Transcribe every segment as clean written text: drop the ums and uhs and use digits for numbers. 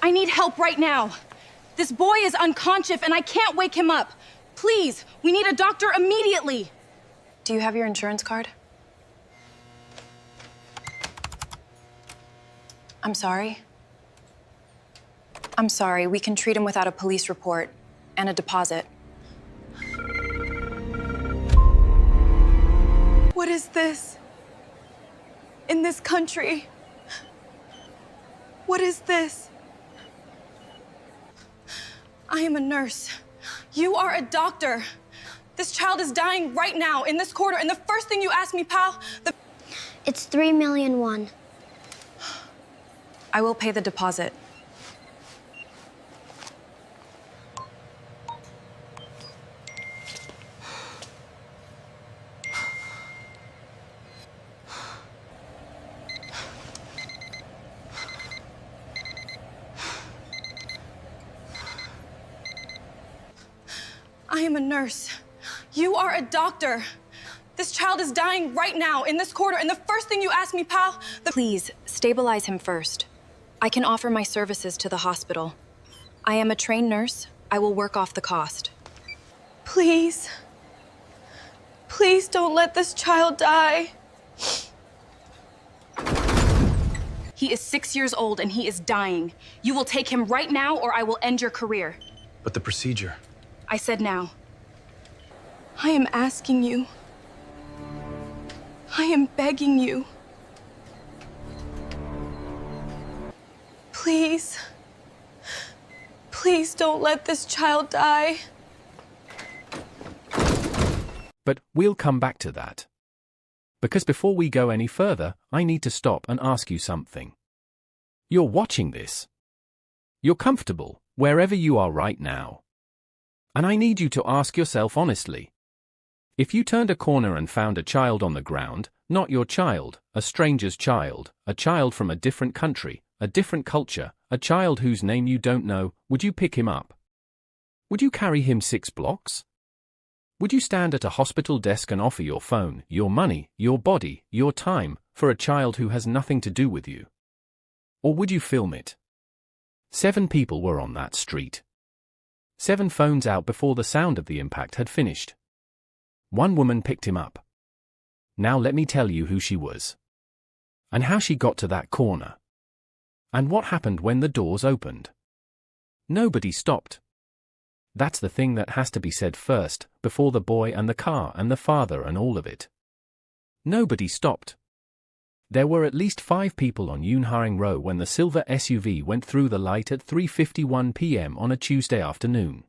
I need help right now. This boy is unconscious and I can't wake him up. Please, we need a doctor immediately. Do you have your insurance card? I'm sorry. I'm sorry, we can treat him without a police report and a deposit. What is this? In this country? What is this? I am a nurse. You are a doctor. This child is dying right now in this corridor, and the first thing you ask me, pal, It's 3,000,001. I will pay the deposit. I am a nurse. You are a doctor. This child is dying right now in this corridor, and the first thing you ask me, pal, Please, stabilize him first. I can offer my services to the hospital. I am a trained nurse. I will work off the cost. Please. Please don't let this child die. He is 6 years old and he is dying. You will take him right now or I will end your career. But the procedure. I said now. I am asking you. I am begging you. Please. Please don't let this child die. But we'll come back to that. Because before we go any further, I need to stop and ask you something. You're watching this. You're comfortable, wherever you are right now. And I need you to ask yourself honestly. If you turned a corner and found a child on the ground, not your child, a stranger's child, a child from a different country, a different culture, a child whose name you don't know, would you pick him up? Would you carry him 6 blocks? Would you stand at a hospital desk and offer your phone, your money, your body, your time, for a child who has nothing to do with you? Or would you film it? 7 people were on that street. 7 phones out before the sound of the impact had finished. 1 woman picked him up. Now let me tell you who she was. And how she got to that corner. And what happened when the doors opened. Nobody stopped. That's the thing that has to be said first, before the boy and the car and the father and all of it. Nobody stopped. There were at least 5 people on Yunharing Row when the silver SUV went through the light at 3:51 p.m. on a Tuesday afternoon.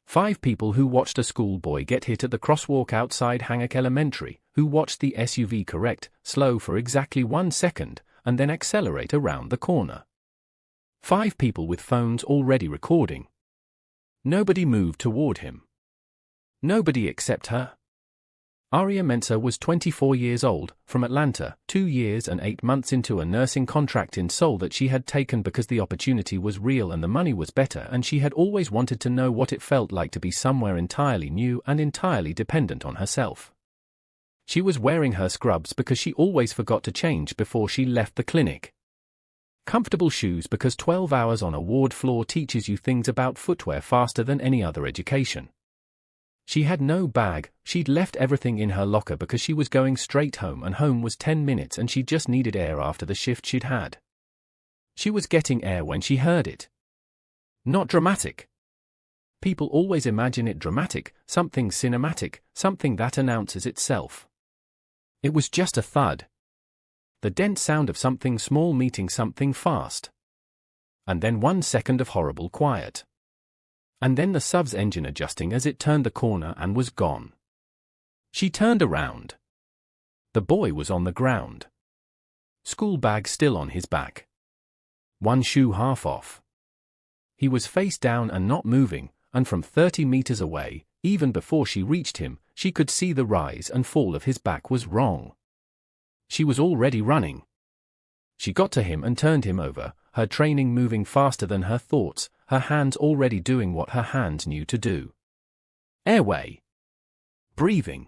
5 people who watched a schoolboy get hit at the crosswalk outside Hanguk Elementary, who watched the SUV correct, slow for exactly 1 second, and then accelerate around the corner. 5 people with phones already recording. Nobody moved toward him. Nobody except her. Aria Mensah was 24 years old, from Atlanta, 2 years and 8 months into a nursing contract in Seoul that she had taken because the opportunity was real and the money was better, and she had always wanted to know what it felt like to be somewhere entirely new and entirely dependent on herself. She was wearing her scrubs because she always forgot to change before she left the clinic. Comfortable shoes because 12 hours on a ward floor teaches you things about footwear faster than any other education. She had no bag, she'd left everything in her locker because she was going straight home and home was 10 minutes and she just needed air after the shift she'd had. She was getting air when she heard it. Not dramatic. People always imagine it dramatic, something cinematic, something that announces itself. It was just a thud. The dense sound of something small meeting something fast. And then 1 second of horrible quiet. And then the SUV's engine adjusting as it turned the corner and was gone. She turned around. The boy was on the ground. School bag still on his back. 1 shoe half off. He was face down and not moving, and from 30 meters away, even before she reached him, she could see the rise and fall of his back was wrong. She was already running. She got to him and turned him over, her training moving faster than her thoughts, her hands already doing what her hands knew to do. Airway. Breathing.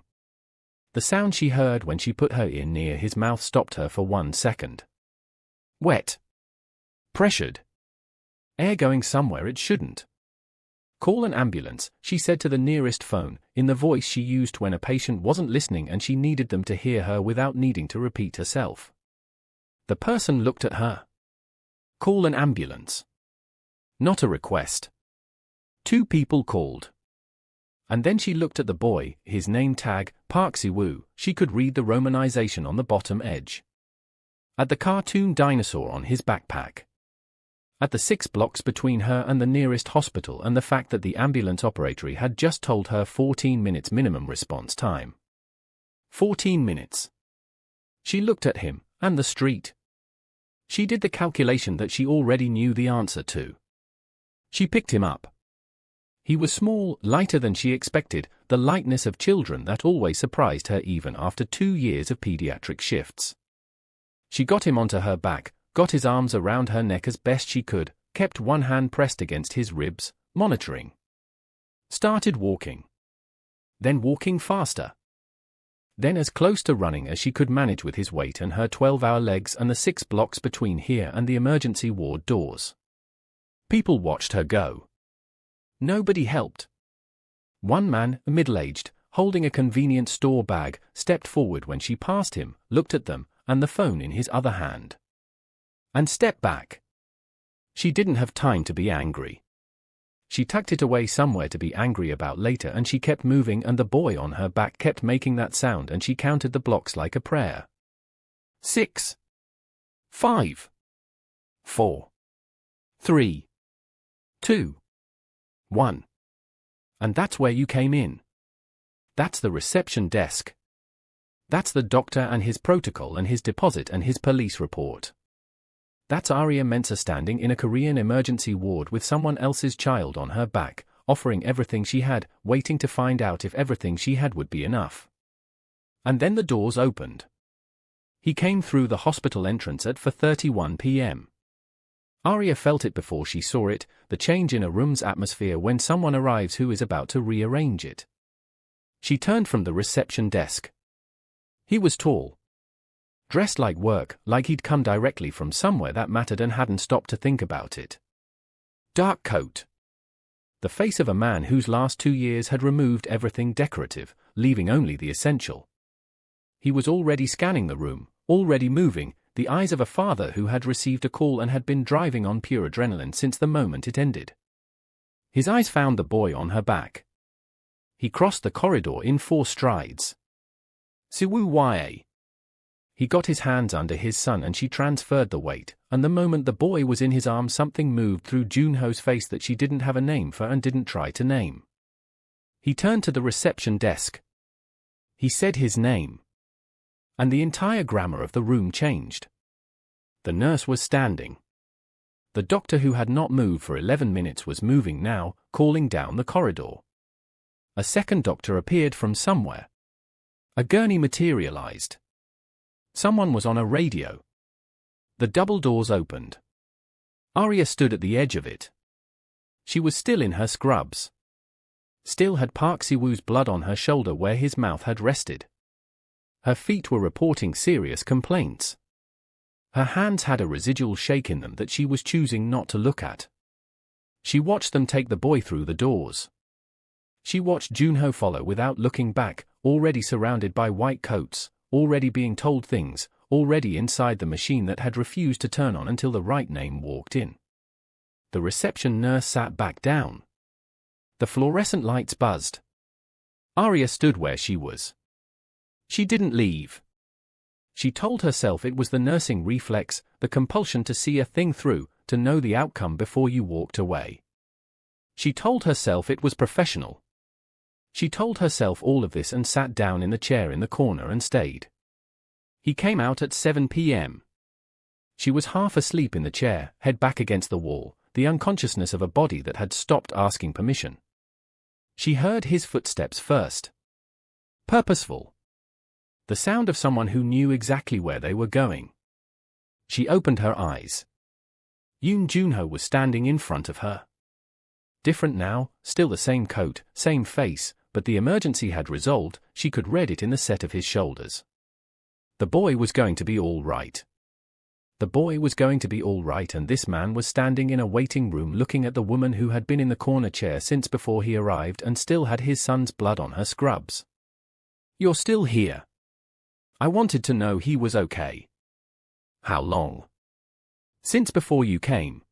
The sound she heard when she put her ear near his mouth stopped her for 1 second. Wet. Pressured. Air going somewhere it shouldn't. Call an ambulance, she said to the nearest phone, in the voice she used when a patient wasn't listening and she needed them to hear her without needing to repeat herself. The person looked at her. Call an ambulance. Not a request. 2 people called. And then she looked at the boy, his name tag, Park Si-woo. She could read the romanization on the bottom edge. At the cartoon dinosaur on his backpack. At the 6 blocks between her and the nearest hospital, and the fact that the ambulance operator had just told her 14 minutes minimum response time. 14 minutes. She looked at him, and the street. She did the calculation that she already knew the answer to. She picked him up. He was small, lighter than she expected, the lightness of children that always surprised her even after 2 years of pediatric shifts. She got him onto her back, got his arms around her neck as best she could, kept one hand pressed against his ribs, monitoring. Started walking. Then walking faster. Then as close to running as she could manage with his weight and her 12-hour legs and the 6 blocks between here and the emergency ward doors. People watched her go. Nobody helped. One man, middle-aged, holding a convenience store bag, stepped forward when she passed him, looked at them, and the phone in his other hand. And stepped back. She didn't have time to be angry. She tucked it away somewhere to be angry about later, and she kept moving, and the boy on her back kept making that sound, and she counted the blocks like a prayer. 6, 5, 4, 3, 2, 1. And that's where you came in. That's the reception desk. That's the doctor and his protocol and his deposit and his police report. That's Aria Mensah standing in a Korean emergency ward with someone else's child on her back, offering everything she had, waiting to find out if everything she had would be enough. And then the doors opened. He came through the hospital entrance at 4:31 p.m. Aria felt it before she saw it, the change in a room's atmosphere when someone arrives who is about to rearrange it. She turned from the reception desk. He was tall. Dressed like work, like he'd come directly from somewhere that mattered and hadn't stopped to think about it. Dark coat. The face of a man whose last 2 years had removed everything decorative, leaving only the essential. He was already scanning the room, already moving, the eyes of a father who had received a call and had been driving on pure adrenaline since the moment it ended. His eyes found the boy on her back. He crossed the corridor in 4 strides. Si-woo Ya. He got his hands under his son and she transferred the weight, and the moment the boy was in his arms something moved through Junho's face that she didn't have a name for and didn't try to name. He turned to the reception desk. He said his name. And the entire grammar of the room changed. The nurse was standing. The doctor who had not moved for 11 minutes was moving now, calling down the corridor. A second doctor appeared from somewhere. A gurney materialized. Someone was on a radio. The double doors opened. Aria stood at the edge of it. She was still in her scrubs. Still had Park Si-woo's blood on her shoulder where his mouth had rested. Her feet were reporting serious complaints. Her hands had a residual shake in them that she was choosing not to look at. She watched them take the boy through the doors. She watched Junho follow without looking back, already surrounded by white coats, already being told things, already inside the machine that had refused to turn on until the right name walked in. The reception nurse sat back down. The fluorescent lights buzzed. Aria stood where she was. She didn't leave. She told herself it was the nursing reflex, the compulsion to see a thing through, to know the outcome before you walked away. She told herself it was professional. She told herself all of this and sat down in the chair in the corner and stayed. He came out at 7 p.m. She was half asleep in the chair, head back against the wall, the unconsciousness of a body that had stopped asking permission. She heard his footsteps first. Purposeful. The sound of someone who knew exactly where they were going. She opened her eyes. Yoon Junho was standing in front of her. Different now, still the same coat, same face, but the emergency had resolved, she could read it in the set of his shoulders. The boy was going to be all right. The boy was going to be all right, and this man was standing in a waiting room looking at the woman who had been in the corner chair since before he arrived and still had his son's blood on her scrubs. "You're still here. I wanted to know he was okay." "How long?" "Since before you came."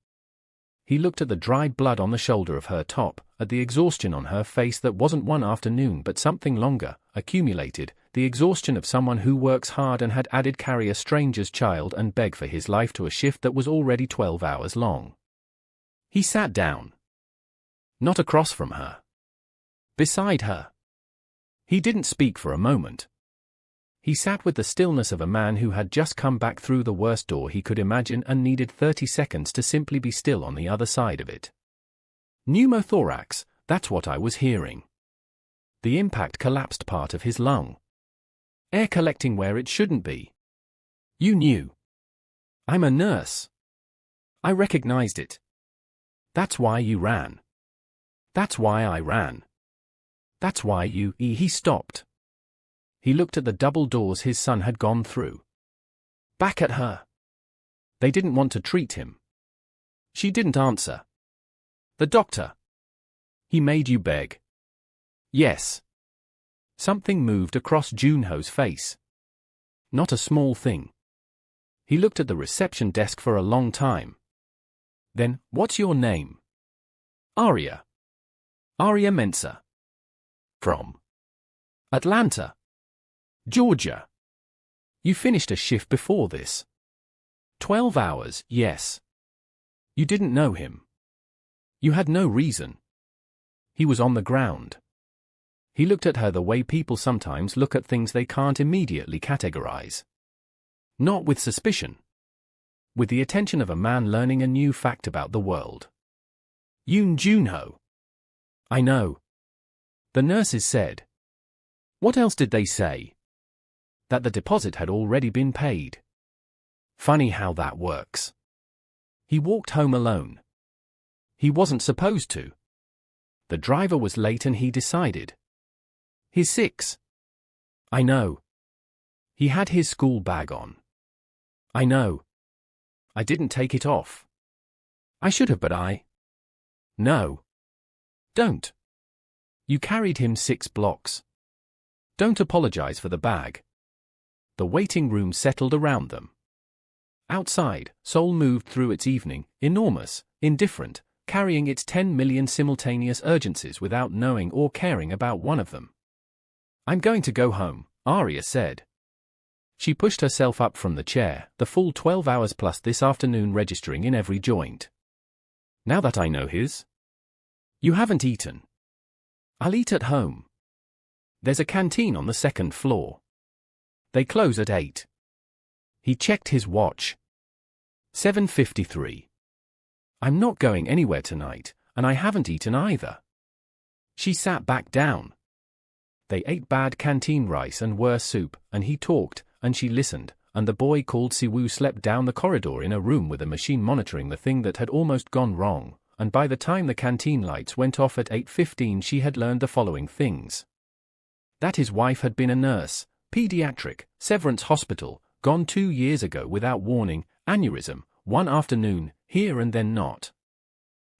He looked at the dried blood on the shoulder of her top, at the exhaustion on her face that wasn't one afternoon but something longer, accumulated, the exhaustion of someone who works hard and had added carry a stranger's child and beg for his life to a shift that was already 12 hours long. He sat down. Not across from her. Beside her. He didn't speak for a moment. He sat with the stillness of a man who had just come back through the worst door he could imagine and needed 30 seconds to simply be still on the other side of it. Pneumothorax, that's what I was hearing. The impact collapsed part of his lung. Air collecting where it shouldn't be. You knew. I'm a nurse. I recognized it. That's why you ran. That's why I ran. That's why you. He stopped. He looked at the double doors his son had gone through. Back at her. They didn't want to treat him. She didn't answer. The doctor. He made you beg. Yes. Something moved across Junho's face. Not a small thing. He looked at the reception desk for a long time. Then, what's your name? Aria. Aria Mensah. From? Atlanta. Georgia. You finished a shift before this. 12 hours, yes. You didn't know him. You had no reason. He was on the ground. He looked at her the way people sometimes look at things they can't immediately categorize. Not with suspicion. With the attention of a man learning a new fact about the world. Yoon Junho. I know. The nurses said. What else did they say? That the deposit had already been paid. Funny how that works. He walked home alone. He wasn't supposed to. The driver was late and he decided. He's 6. I know. He had his school bag on. I know. I didn't take it off. I should have, but No. Don't. You carried him 6 blocks. Don't apologize for the bag. The waiting room settled around them. Outside, Seoul moved through its evening, enormous, indifferent, carrying its 10 million simultaneous urgencies without knowing or caring about one of them. I'm going to go home, Aria said. She pushed herself up from the chair, the full 12 hours plus this afternoon registering in every joint. Now that I know his. You haven't eaten. I'll eat at home. There's a canteen on the 2nd floor. They close at 8. He checked his watch. 7:53. I'm not going anywhere tonight, and I haven't eaten either. She sat back down. They ate bad canteen rice and worse soup, and he talked, and she listened, and the boy called Siwoo slept down the corridor in a room with a machine monitoring the thing that had almost gone wrong, and by the time the canteen lights went off at 8:15 she had learned the following things. That his wife had been a nurse, pediatric, Severance Hospital, gone 2 years ago without warning, aneurysm, one afternoon, here and then not.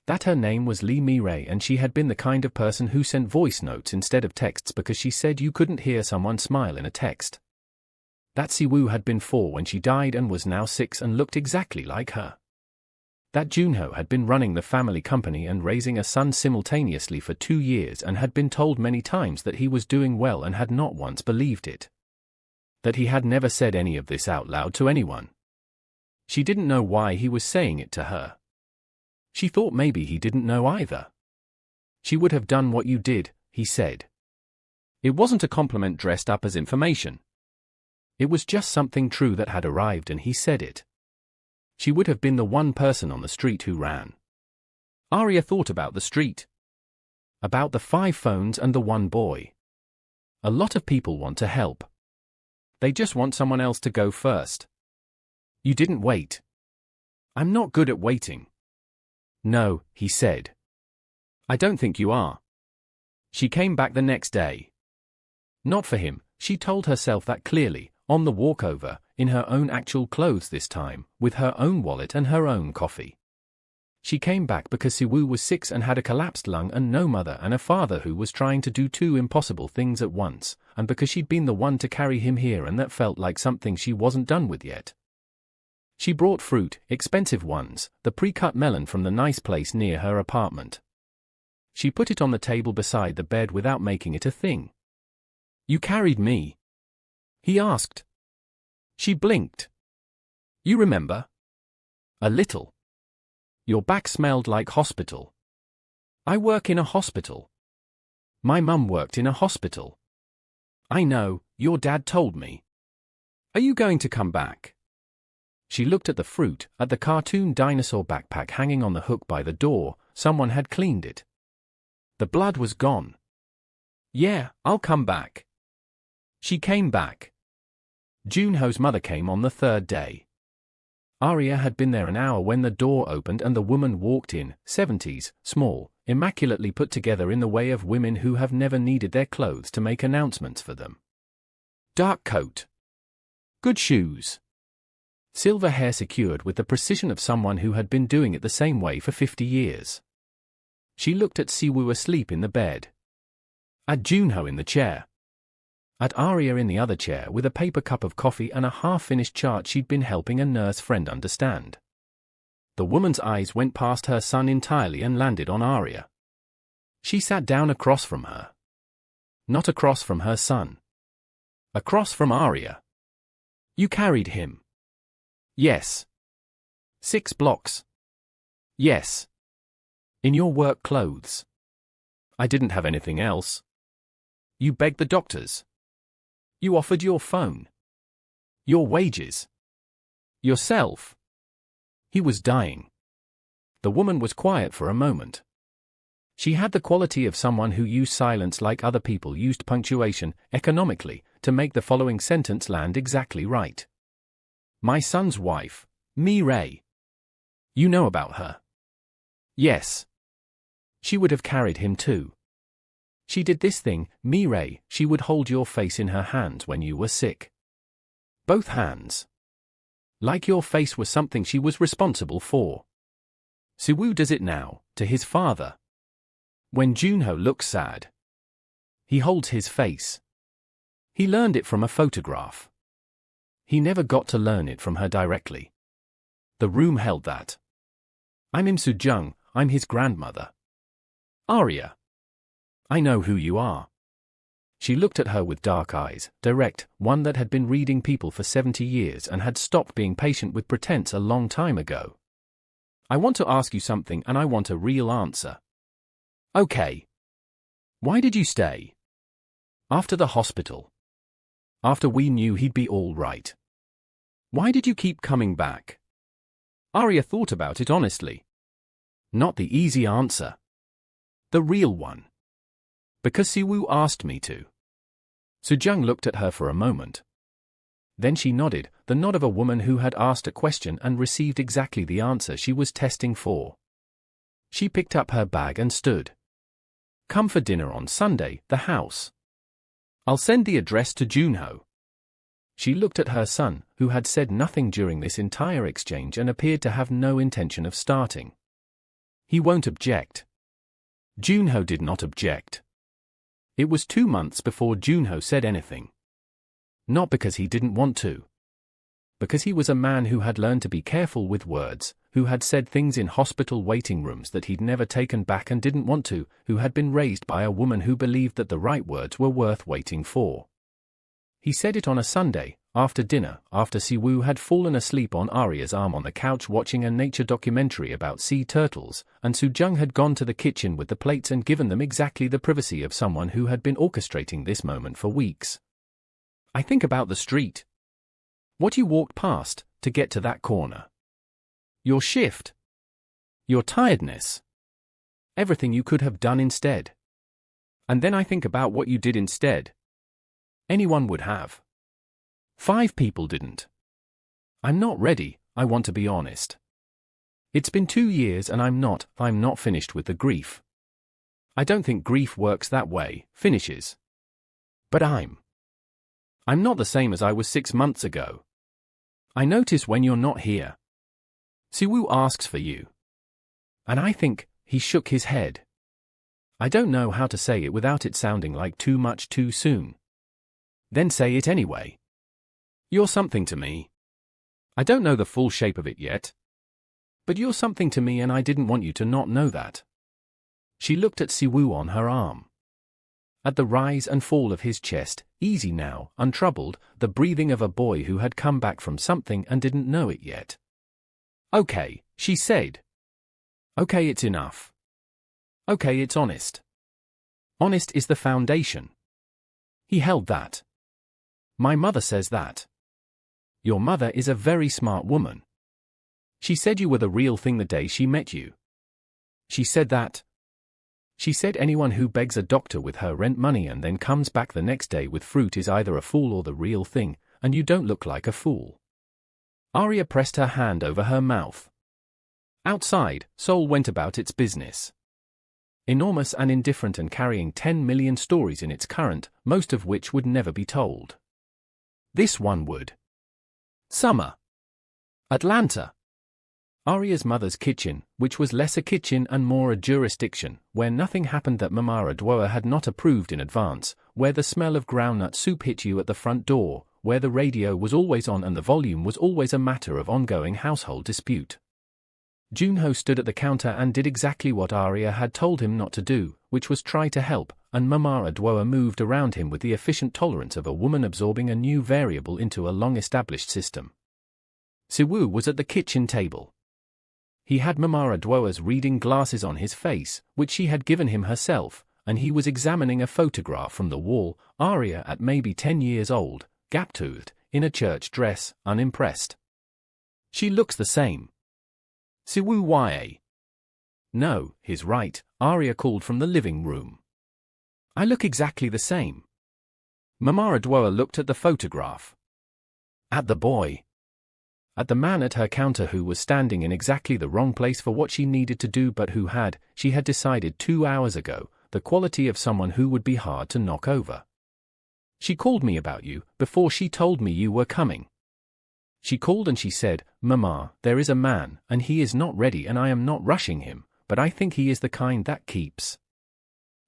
That her name was Lee Mi-rae and she had been the kind of person who sent voice notes instead of texts because she said you couldn't hear someone smile in a text. That Siwoo had been 4 when she died and was now 6 and looked exactly like her. That Junho had been running the family company and raising a son simultaneously for 2 years and had been told many times that he was doing well and had not once believed it. That he had never said any of this out loud to anyone. She didn't know why he was saying it to her. She thought maybe he didn't know either. She would have done what you did, he said. It wasn't a compliment dressed up as information. It was just something true that had arrived and he said it. She would have been the one person on the street who ran. Aria thought about the street. About the 5 phones and the 1 boy. A lot of people want to help. They just want someone else to go first. You didn't wait. I'm not good at waiting. No, he said. I don't think you are. She came back the next day. Not for him, she told herself that clearly, on the walkover, in her own actual clothes this time, with her own wallet and her own coffee. She came back because Siwoo was 6 and had a collapsed lung and no mother and a father who was trying to do 2 impossible things at once, and because she'd been the one to carry him here and that felt like something she wasn't done with yet. She brought fruit, expensive ones, the pre-cut melon from the nice place near her apartment. She put it on the table beside the bed without making it a thing. "You carried me?" he asked. She blinked. "You remember?" "A little. Your back smelled like hospital." "I work in a hospital." "My mum worked in a hospital." "I know, your dad told me." "Are you going to come back?" She looked at the fruit, at the cartoon dinosaur backpack hanging on the hook by the door. Someone had cleaned it. The blood was gone. "Yeah, I'll come back." She came back. Junho's mother came on the 3rd day. Aria had been there an hour when the door opened and the woman walked in, 70s, small, immaculately put together in the way of women who have never needed their clothes to make announcements for them. Dark coat. Good shoes. Silver hair secured with the precision of someone who had been doing it the same way for 50 years. She looked at Siwoo asleep in the bed. At Junho in the chair. At Aria in the other chair with a paper cup of coffee and a half-finished chart she'd been helping a nurse friend understand. The woman's eyes went past her son entirely and landed on Aria. She sat down across from her. Not across from her son. Across from Aria. "You carried him?" "Yes." 6 blocks?" "Yes." "In your work clothes?" "I didn't have anything else." "You begged the doctors?" "You offered your phone?" "Your wages?" "Yourself?" He was dying. The woman was quiet for a moment. She had the quality of someone who used silence like other people used punctuation, economically, to make the following sentence land exactly right. "My son's wife, Mi-Ray. You know about her?" "Yes." "She would have carried him too. She did this thing, Mi-Ray, she would hold your face in her hands when you were sick. Both hands. Like your face was something she was responsible for. Siwoo does it now, to his father. When Junho looks sad, he holds his face. He learned it from a photograph. He never got to learn it from her directly. The room held that. "I'm Im Soo-jung, I'm his grandmother." "Aria. I know who you are." She looked at her with dark eyes, direct, one that had been reading people for 70 years and had stopped being patient with pretense a long time ago. "I want to ask you something and I want a real answer." "Okay. Why did you stay?" "After the hospital. After we knew he'd be all right." "Why did you keep coming back?" Aria thought about it honestly. Not the easy answer. The real one. "Because Siwoo asked me to." Soo-jung looked at her for a moment. Then she nodded, the nod of a woman who had asked a question and received exactly the answer she was testing for. She picked up her bag and stood. "Come for dinner on Sunday, the house. I'll send the address to Junho." She looked at her son, who had said nothing during this entire exchange and appeared to have no intention of starting. "He won't object." Junho did not object. It was 2 months before Junho said anything. Not because he didn't want to. Because he was a man who had learned to be careful with words, who had said things in hospital waiting rooms that he'd never taken back and didn't want to, who had been raised by a woman who believed that the right words were worth waiting for. He said it on a Sunday, after dinner, after Siwoo had fallen asleep on Aria's arm on the couch watching a nature documentary about sea turtles, and Soo-jung had gone to the kitchen with the plates and given them exactly the privacy of someone who had been orchestrating this moment for weeks. "I think about the street. What you walked past, to get to that corner. Your shift. Your tiredness. Everything you could have done instead. And then I think about what you did instead. Anyone would have. 5 people didn't. I'm not ready, I want to be honest. It's been 2 years and I'm not finished with the grief. I don't think grief works that way, finishes. But I'm not the same as I was 6 months ago. I notice when you're not here. Siwoo asks for you. And I think he shook his head. I don't know how to say it without it sounding like too much too soon. Then say it anyway. You're something to me. I don't know the full shape of it yet. But you're something to me and I didn't want you to not know that. She looked at Siwoo on her arm. At the rise and fall of his chest, easy now, untroubled, the breathing of a boy who had come back from something and didn't know it yet. Okay, she said. Okay, it's enough. Okay, it's honest. Honest is the foundation. He held that. My mother says that. Your mother is a very smart woman. She said you were the real thing the day she met you. She said that. She said anyone who begs a doctor with her rent money and then comes back the next day with fruit is either a fool or the real thing, and you don't look like a fool. Aria pressed her hand over her mouth. Outside, Seoul went about its business. Enormous and indifferent and carrying 10 million stories in its current, most of which would never be told. This one would. Summer. Atlanta. Aria's mother's kitchen, which was less a kitchen and more a jurisdiction, where nothing happened that Mama Adwoa had not approved in advance, where the smell of groundnut soup hit you at the front door, where the radio was always on and the volume was always a matter of ongoing household dispute. Junho stood at the counter and did exactly what Aria had told him not to do, which was try to help, and Mama Adwoa moved around him with the efficient tolerance of a woman absorbing a new variable into a long-established system. Siwoo was at the kitchen table. He had Mama Adwoa's reading glasses on his face, which she had given him herself, and he was examining a photograph from the wall, Aria at maybe 10 years old, gap-toothed, in a church dress, unimpressed. She looks the same. Siwoo ya. No, he's right, Aria called from the living room. I look exactly the same. Mama Adwoa looked at the photograph. At the boy. At the man at her counter who was standing in exactly the wrong place for what she needed to do but who had, she had decided 2 hours ago, the quality of someone who would be hard to knock over. She called me about you, before she told me you were coming. She called and she said, Mama, there is a man, and he is not ready and I am not rushing him, but I think he is the kind that keeps.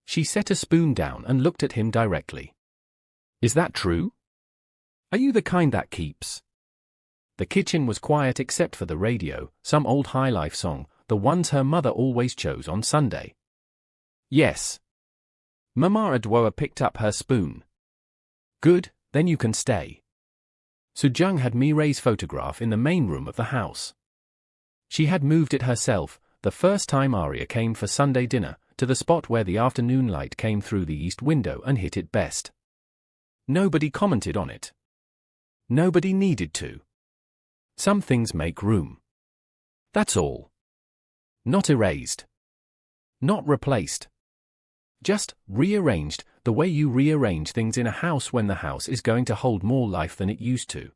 She set a spoon down and looked at him directly. Is that true? Are you the kind that keeps? The kitchen was quiet except for the radio, some old high-life song, the ones her mother always chose on Sunday. Yes. Mama Adwoa picked up her spoon. Good, then you can stay. Sujung had Mireille's photograph in the main room of the house. She had moved it herself, the first time Aria came for Sunday dinner, to the spot where the afternoon light came through the east window and hit it best. Nobody commented on it. Nobody needed to. Some things make room. That's all. Not erased. Not replaced. Just rearranged, the way you rearrange things in a house when the house is going to hold more life than it used to.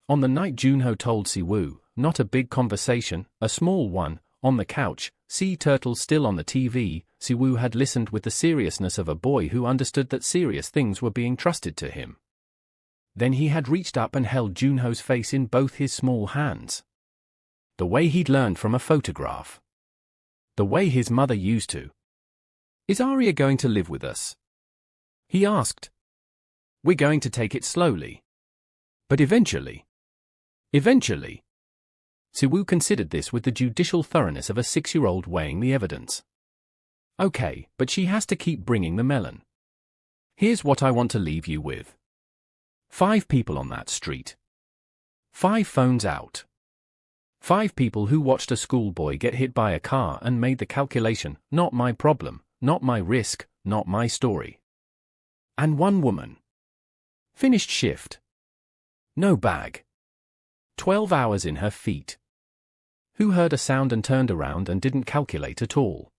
On the night Junho told Siwoo, not a big conversation, a small one, on the couch, sea turtles still on the TV, Siwoo had listened with the seriousness of a boy who understood that serious things were being trusted to him. Then he had reached up and held Junho's face in both his small hands. The way he'd learned from a photograph. The way his mother used to. Is Aria going to live with us? He asked. We're going to take it slowly. But eventually. Eventually. Siwoo considered this with the judicial thoroughness of a 6-year-old weighing the evidence. Okay, but she has to keep bringing the melon. Here's what I want to leave you with. 5 people on that street. 5 phones out. 5 people who watched a schoolboy get hit by a car and made the calculation, not my problem, not my risk, not my story. And 1 woman. Finished shift. No bag. 12 hours in her feet. Who heard a sound and turned around and didn't calculate at all.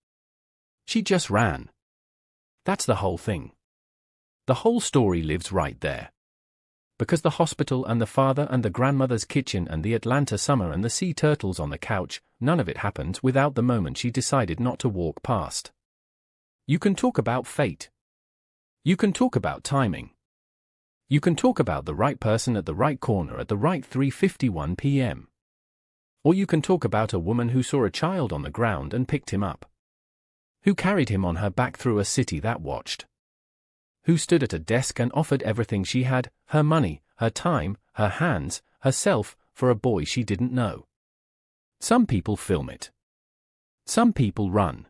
She just ran. That's the whole thing. The whole story lives right there. Because the hospital and the father and the grandmother's kitchen and the Atlanta summer and the sea turtles on the couch, none of it happens without the moment she decided not to walk past. You can talk about fate. You can talk about timing. You can talk about the right person at the right corner at the right 3:51 p.m. Or you can talk about a woman who saw a child on the ground and picked him up. Who carried him on her back through a city that watched. Who stood at a desk and offered everything she had, her money, her time, her hands, herself, for a boy she didn't know. Some people film it. Some people run.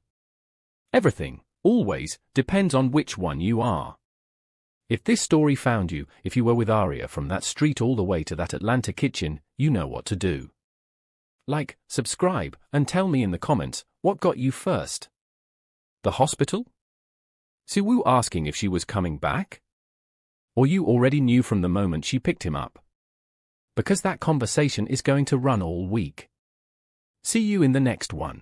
Everything, always, depends on which one you are. If this story found you, if you were with Aria from that street all the way to that Atlanta kitchen, you know what to do. Like, subscribe, and tell me in the comments, what got you first? The hospital? Siwoo asking if she was coming back? Or you already knew from the moment she picked him up? Because that conversation is going to run all week. See you in the next one.